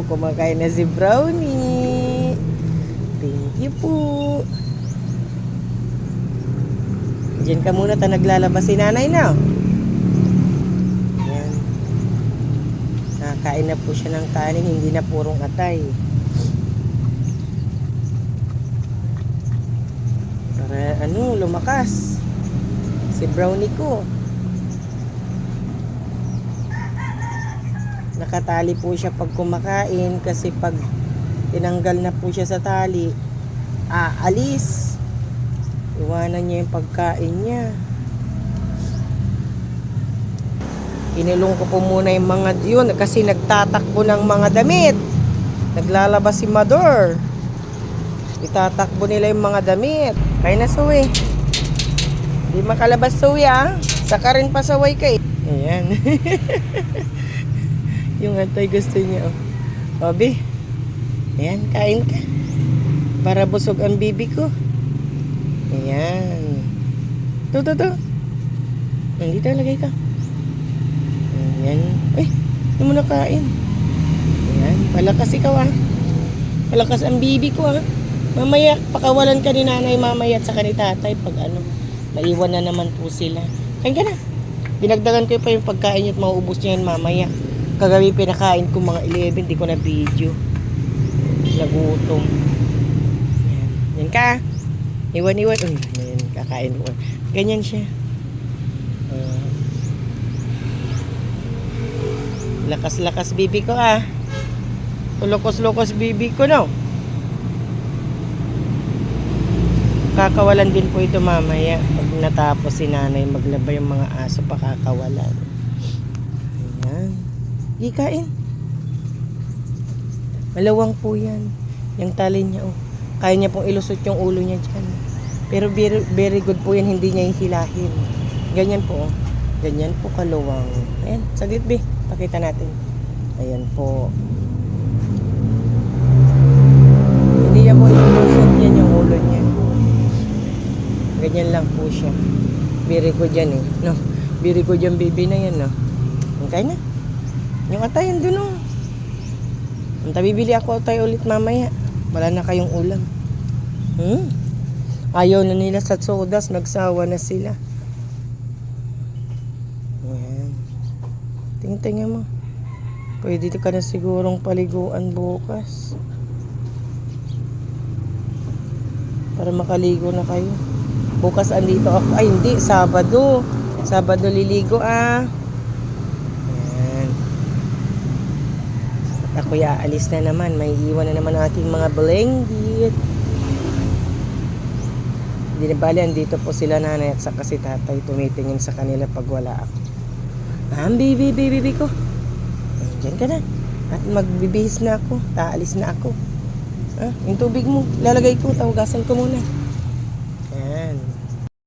kumakain na si Brownie. Thank you po. Diyan ka muna, naglalabas si nanay na. Ayan. Nakakain na po siya ng kanin, hindi na purong atay. Para lumakas si Brownie ko. Nakatali po siya pag kumakain kasi pag tinanggal na po siya sa tali, aalis. Iwanan niya yung pagkain niya. Kinulong ko po muna yung mga yun kasi nagtatakbo ng mga damit. Naglalabas si Mador. Itatakbo nila yung mga damit. Kaya na suwi. Di makalabas suwi Saka rin pasaway ka eh. Ayan. Yung atay gusto niya Obi. Ayan, kain ka. Para busog ang bibi ko. Ayan. To. Nandito, lagay ka. Ayan. Hindi mo na kain. Ayan. Palakas ikaw Palakas ang bibi ko Mamaya, pakawalan ka ni nanay mamaya at saka ni tatay pag maiwan na naman po sila. Kain ka na. Dinagdagan ko pa yung pagkain niya at mauubos niya yan mamaya. Kagabi pinakain ko mga 11, di ko na video. Nagutom. Yan. Yan ka. Iwan. Yan, kakain ko. Ganyan siya. Lakas-lakas bibi ko Tulokos-lokos bibi ko Kakawalan din po ito mamaya. Pag natapos si nanay maglaba yung mga aso, pakakawalan. Ayan. Ikain. Malawang po yan. Yung tali niya Kaya niya pong ilusot yung ulo niya dyan. Pero very, very good po yan. Hindi niya hihilahin. Ganyan po Ganyan po kalawang. Ayan. Saglit Pakita natin. Ayan po. Hindi niya po ilusot yan yung ulo niya. Ganyan lang po siya. Very good yan Very good yung baby na yan Okay na. Yung atayan dun bibili ako atay ulit mamaya. Wala na kayong ulam. Ayaw na nila sa sodas. Nagsawa na sila. Ayan. Tingnan mo. Pwede ka na sigurong paliguan bukas. Para makaligo na kayo. Bukas andito ako. Ay hindi, Sabado. Sabado liligo Ayan. At ako'y aalis na naman. May iwan na naman ating mga blanket. Hindi na bali, andito po sila nanay at saka si tatay. Tumitingin sa kanila pag wala ako. Baby ko. Diyan ka na. At magbibihis na ako. Taalis na ako. Yung tubig mo, lalagay ko. Tawagasan ko muna.